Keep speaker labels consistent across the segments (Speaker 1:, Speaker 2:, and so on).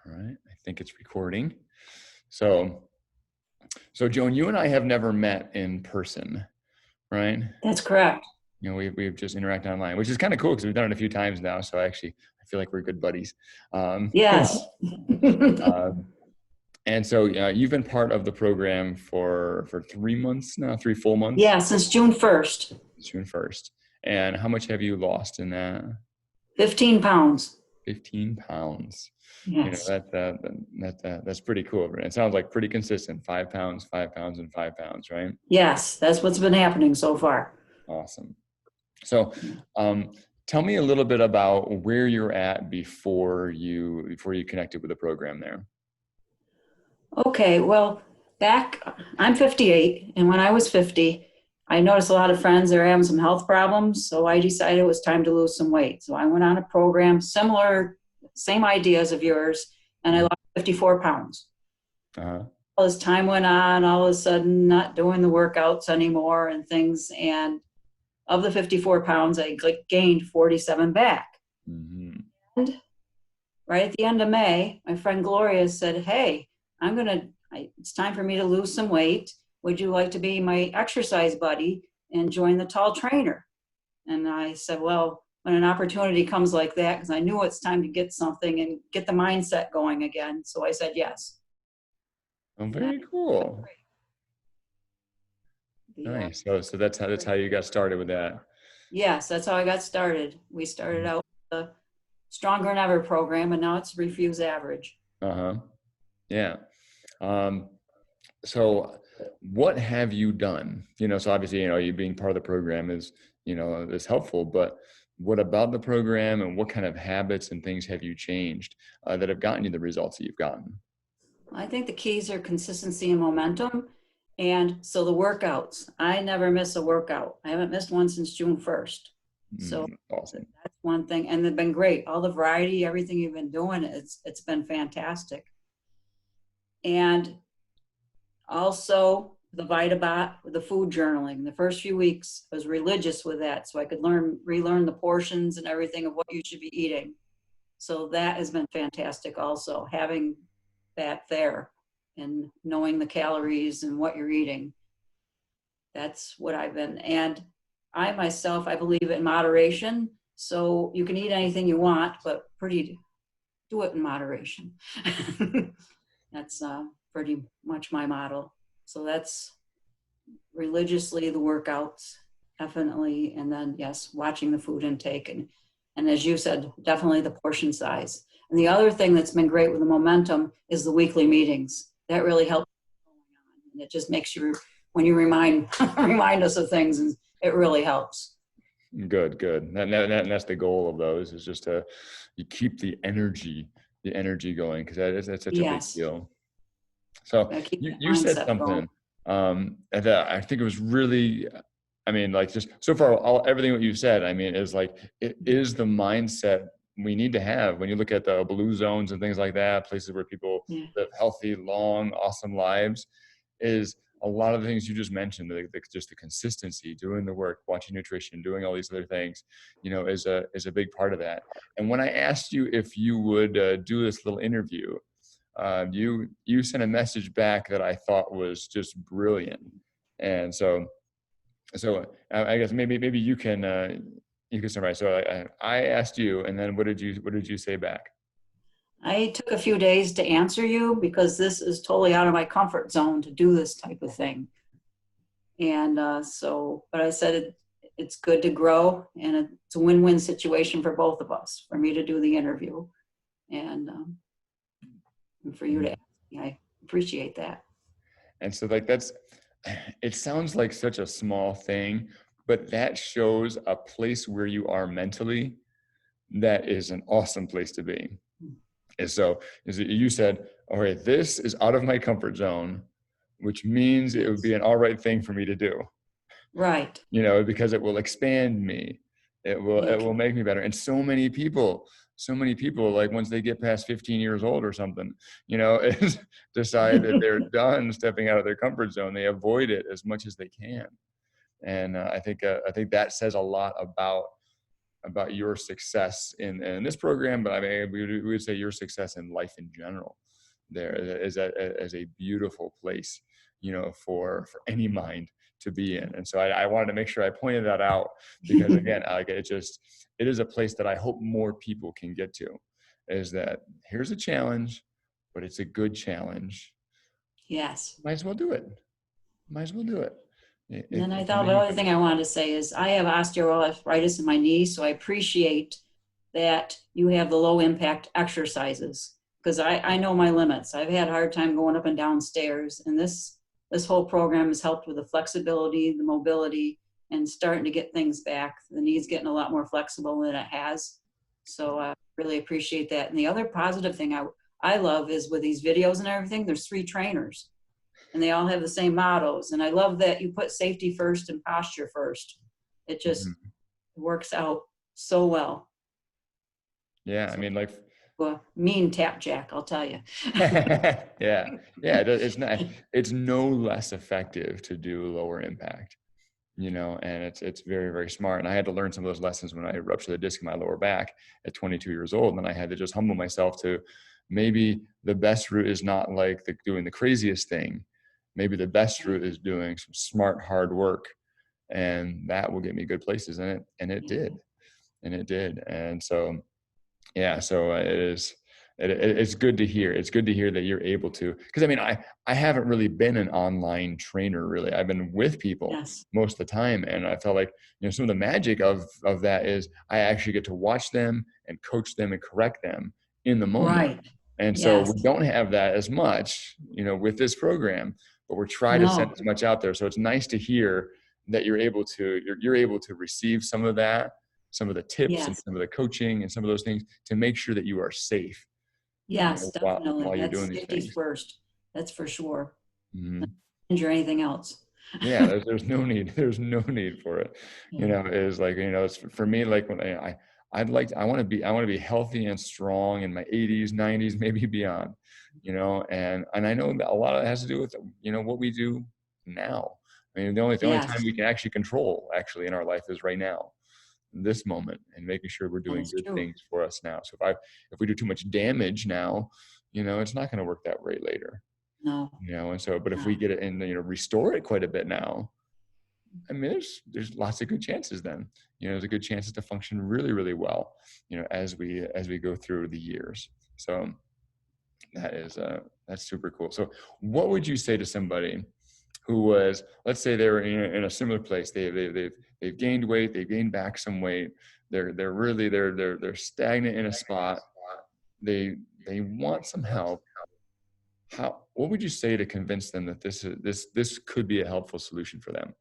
Speaker 1: All right. I think it's recording. So Joan, you and I have never met in person, right?
Speaker 2: That's correct.
Speaker 1: You know, we've just interacted online, which is kind of cool because we've done it a few times now. So I feel like we're good buddies.
Speaker 2: Yes.
Speaker 1: Um, and so you've been part of the program for 3 months now, 3 full months?
Speaker 2: Yeah, since June 1st.
Speaker 1: June 1st. And how much have you lost in that?
Speaker 2: 15 pounds.
Speaker 1: 15 pounds.
Speaker 2: Yes.
Speaker 1: That's pretty cool. It sounds like pretty consistent. 5 pounds, 5 pounds, and 5 pounds, right?
Speaker 2: Yes, that's what's been happening so far.
Speaker 1: Awesome. So, tell me a little bit about where you're at before you connected with the program there.
Speaker 2: Okay, well, I'm 58, and when I was 50, I noticed a lot of friends that are having some health problems, so I decided it was time to lose some weight. So I went on a program, same ideas of yours, and I lost 54 pounds.
Speaker 1: Uh-huh.
Speaker 2: As time went on, all of a sudden, not doing the workouts anymore and things, and of the 54 pounds, I gained 47 back.
Speaker 1: Mm-hmm.
Speaker 2: And right at the end of May, my friend Gloria said, hey, it's time for me to lose some weight. Would you like to be my exercise buddy and join the tall trainer? And I said, well, when an opportunity comes like that, because I knew it's time to get something and get the mindset going again. So I said yes.
Speaker 1: Oh, very cool. Nice. So that's how you got started with that.
Speaker 2: Yes, that's how I got started. We started out with the Stronger Than Ever program, and now it's Refuse Average.
Speaker 1: Uh-huh. Yeah. So what have you done? So obviously, you being part of the program is helpful, but what about the program and what kind of habits and things have you changed that have gotten you the results that you've gotten?
Speaker 2: I think the keys are consistency and momentum. And so the workouts, I never miss a workout. I haven't missed one since June 1st. So
Speaker 1: awesome.
Speaker 2: That's one thing. And they've been great. All the variety, everything you've been doing, it's been fantastic. And also the VitaBot, the food journaling. The first few weeks I was religious with that, so I could relearn the portions and everything of what you should be eating. So that has been fantastic also, having that there and knowing the calories and what you're eating. That's what I've been. And I myself, I believe in moderation. So you can eat anything you want, but do it in moderation. That's pretty much my model. So that's religiously the workouts, definitely. And then, yes, watching the food intake. And as you said, definitely the portion size. And the other thing that's been great with the momentum is the weekly meetings. That really helps. And it just makes you, when you remind us of things, and it really helps.
Speaker 1: Good. And that's the goal of those, is just you keep the energy going, because that's such a big deal. So you said something that I think it was really, just so far, everything what you said, is like, it is the mindset we need to have when you look at the blue zones and things like that, places where people live healthy, long, awesome lives, is a lot of the things you just mentioned, just the consistency, doing the work, watching nutrition, doing all these other things, is a big part of that. And when I asked you if you would do this little interview, you sent a message back that I thought was just brilliant. And so I guess maybe you can summarize. So I asked you, and then what did you say back?
Speaker 2: I took a few days to answer you because this is totally out of my comfort zone to do this type of thing. And but I said it's good to grow, and it's a win-win situation for both of us, for me to do the interview and for you to ask me. I appreciate that.
Speaker 1: And so it sounds like such a small thing, but that shows a place where you are mentally. That is an awesome place to be. And so you said, all right, this is out of my comfort zone, which means it would be an all right thing for me to do.
Speaker 2: Right.
Speaker 1: Because it will expand me. It will make me better. And so many people, like once they get past 15 years old or something, decide that they're done stepping out of their comfort zone. They avoid it as much as they can. And I think that says a lot about about your success in this program, but I mean, we would say your success in life in general. There is a beautiful place, you know, for any mind to be in. And so I wanted to make sure I pointed that out, because again, like it is a place that I hope more people can get to, is that here's a challenge, but it's a good challenge.
Speaker 2: Yes.
Speaker 1: Might as well do it. Might as well do it.
Speaker 2: And then I thought the other thing I wanted to say is I have osteoarthritis in my knee, so I appreciate that you have the low impact exercises, because I know my limits. I've had a hard time going up and down stairs, and this whole program has helped with the flexibility, the mobility, and starting to get things back. The knee's getting a lot more flexible than it has. So I really appreciate that. And the other positive thing I love is with these videos and everything, there's 3 trainers and they all have the same mottos. And I love that you put safety first and posture first. It just works out so well.
Speaker 1: Yeah, I mean, like,
Speaker 2: well, mean tap jack, I'll tell you.
Speaker 1: yeah, it's no less effective to do lower impact, you know, and it's very, very smart. And I had to learn some of those lessons when I ruptured the disc in my lower back at 22 years old. And I had to just humble myself to, maybe the best route is not like doing the craziest thing. Maybe the best route is doing some smart, hard work, and that will get me good places. And it did. And so, yeah, so it's good to hear. It's good to hear that you're able to, because I mean, I haven't really been an online trainer, really. I've been with people most of the time. And I felt like, you know, some of the magic of that is I actually get to watch them and coach them and correct them in the moment.
Speaker 2: Right.
Speaker 1: And so we don't have that as much, you know, with this program, but we're trying to send as much out there. So it's nice to hear that you're able to receive some of that, some of the tips and some of the coaching and some of those things to make sure that you are safe.
Speaker 2: Yes,
Speaker 1: you know,
Speaker 2: definitely.
Speaker 1: while you're
Speaker 2: That's
Speaker 1: doing these things
Speaker 2: first. That's for sure.
Speaker 1: Mm-hmm.
Speaker 2: Injure anything else.
Speaker 1: Yeah, there's no need. There's no need for it. You know, is like, you know, it's for me, like when I want to be healthy and strong in my 80s, 90s, maybe beyond, you know, and I know that a lot of it has to do with, you know, what we do now. I mean, the only time we can actually control in our life is right now, this moment, and making sure we're doing good things for us now. So if we do too much damage now, you know, it's not going to work that way later.
Speaker 2: No.
Speaker 1: You know, and so, but if we get it and, you know, restore it quite a bit now, I mean, there's lots of good chances then, you know, there's a good chances to function really, really well, you know, as we go through the years. So that's super cool. So what would you say to somebody who was, let's say they were in a similar place, they've gained weight, they've gained back some weight, they're stagnant in a spot, they want some help. What would you say to convince them that this could be a helpful solution for them?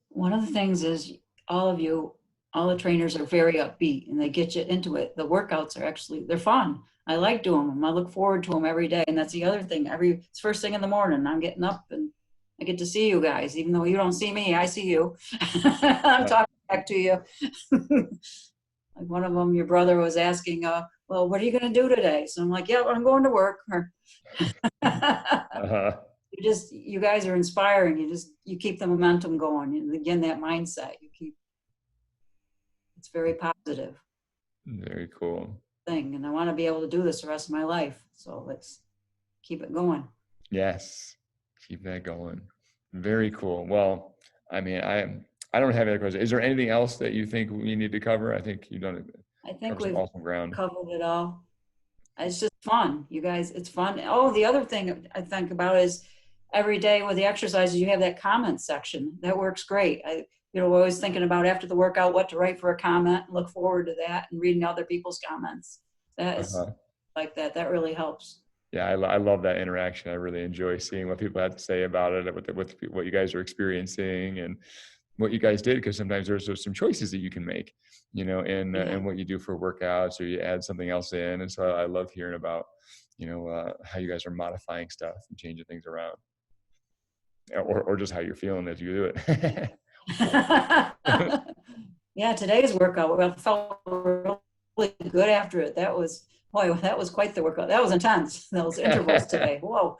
Speaker 2: One of the things is all the trainers are very upbeat and they get you into it. The workouts they're fun. I like doing them. I look forward to them every day. And that's the other thing. It's first thing in the morning. I'm getting up and I get to see you guys, even though you don't see me, I see you. I'm talking back to you. Like one of them, your brother was asking, well, what are you going to do today? So I'm like, yeah, I'm going to work. You guys are inspiring. You keep the momentum going. And again, that mindset, it's very positive.
Speaker 1: Very cool
Speaker 2: thing. And I want to be able to do this the rest of my life. So let's keep it going.
Speaker 1: Yes. Keep that going. Very cool. Well, I mean, I don't have any questions. Is there anything else that you think we need to cover? I think you've done it.
Speaker 2: I think we've awesome ground. Covered it all. It's just fun, you guys. It's fun. Oh, the other thing I think about is every day with the exercises, you have that comment section. That works great. Always thinking about after the workout what to write for a comment. Look forward to that and reading other people's comments. That is like that. That really helps.
Speaker 1: Yeah, I love that interaction. I really enjoy seeing what people have to say about it, with what you guys are experiencing and what you guys did, because sometimes there's some choices that you can make, you know, in what you do for workouts, or you add something else in. And so I love hearing about, you know, how you guys are modifying stuff and changing things around, or just how you're feeling as you do it.
Speaker 2: Yeah, today's workout felt really good after it. That was quite the workout. That was intense. Those intervals today. Whoa.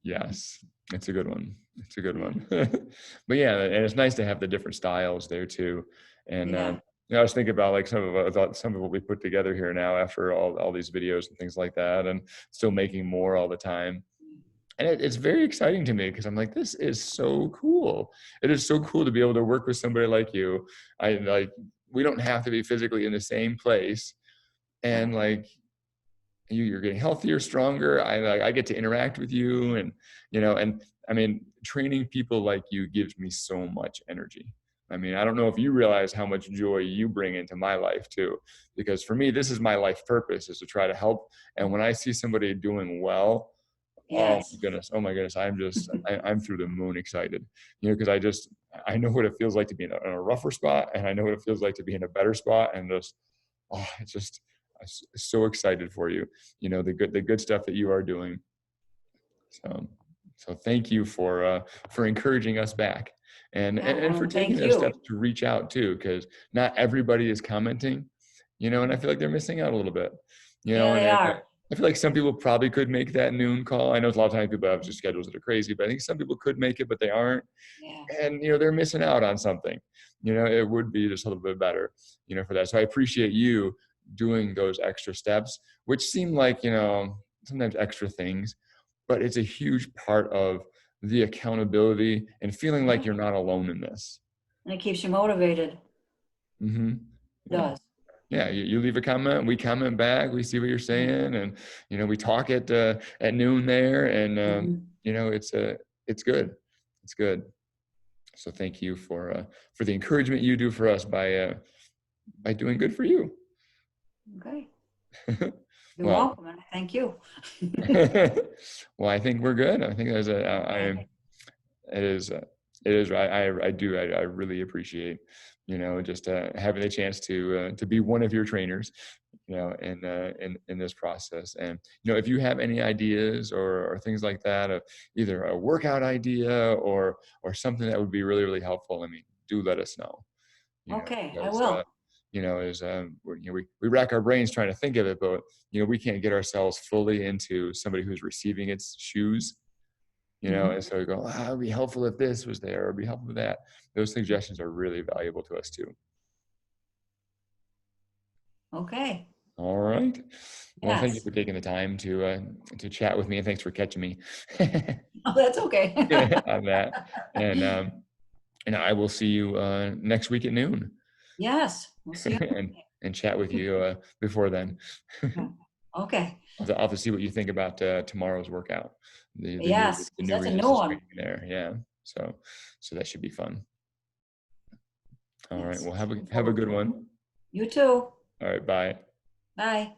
Speaker 1: Yes. It's a good one. It's a good one. But yeah, and it's nice to have the different styles there too. And
Speaker 2: Yeah.
Speaker 1: I was thinking about like some of what we put together here now after all these videos and things like that, and still making more all the time. And it's very exciting to me because I'm like, this is so cool. It is so cool to be able to work with somebody like you. I like, we don't have to be physically in the same place, and like you're getting healthier, stronger. I get to interact with you, and and I mean, training people like you gives me so much energy. I mean, I don't know if you realize how much joy you bring into my life too, because for me, this is my life purpose, is to try to help. And when I see somebody doing well,
Speaker 2: Yes.
Speaker 1: oh my goodness, I'm through the moon excited, because I know what it feels like to be in a rougher spot, and I know what it feels like to be in a better spot, and just, it's just, I'm so excited for you, the good stuff that you are doing. So thank you for encouraging us back, and for taking
Speaker 2: Thank
Speaker 1: those
Speaker 2: you.
Speaker 1: steps to reach out too, because not everybody is commenting, and I feel like they're missing out a little bit,
Speaker 2: Yeah, they
Speaker 1: and
Speaker 2: are.
Speaker 1: I feel like some people probably could make that noon call. I know a lot of times people have just schedules that are crazy, but I think some people could make it, but they aren't.
Speaker 2: Yeah.
Speaker 1: And, they're missing out on something. It would be just a little bit better, for that. So I appreciate you doing those extra steps, which seem like, sometimes extra things, but it's a huge part of the accountability and feeling like you're not alone in this.
Speaker 2: And it keeps you motivated.
Speaker 1: Mm-hmm.
Speaker 2: It does.
Speaker 1: Yeah, you leave a comment, we comment back, we see what you're saying, and we talk at noon there, and it's good, it's good. So thank you for the encouragement you do for us by doing good for you.
Speaker 2: Okay. You're
Speaker 1: Well,
Speaker 2: welcome. And thank you.
Speaker 1: well, I think we're good. I think there's it is I really appreciate just having the chance to be one of your trainers, in this process. And if you have any ideas or things like that, of either a workout idea or something that would be really, really helpful, I mean, do let us know.
Speaker 2: Okay, I
Speaker 1: Because,
Speaker 2: will.
Speaker 1: we rack our brains trying to think of it, but we can't get ourselves fully into somebody who's receiving its shoes. And so we go, it would be helpful if this was there, or it'd be helpful if that. Those suggestions are really valuable to us too.
Speaker 2: Okay.
Speaker 1: All right. Well, thank you
Speaker 2: Yes.
Speaker 1: for taking the time to chat with me, and thanks for catching me
Speaker 2: Oh, that's okay.
Speaker 1: on that. And I will see you next week at noon.
Speaker 2: Yes. We'll see you.
Speaker 1: and chat with you before then.
Speaker 2: Okay.
Speaker 1: I'll have to see what you think about tomorrow's workout.
Speaker 2: Yes,
Speaker 1: The new
Speaker 2: that's a new
Speaker 1: resistance
Speaker 2: one.
Speaker 1: training there. Yeah. So that should be fun. All right.
Speaker 2: Yes.
Speaker 1: Well, have a
Speaker 2: Forward
Speaker 1: good
Speaker 2: to it.
Speaker 1: one.
Speaker 2: You too.
Speaker 1: All right. Bye.
Speaker 2: Bye.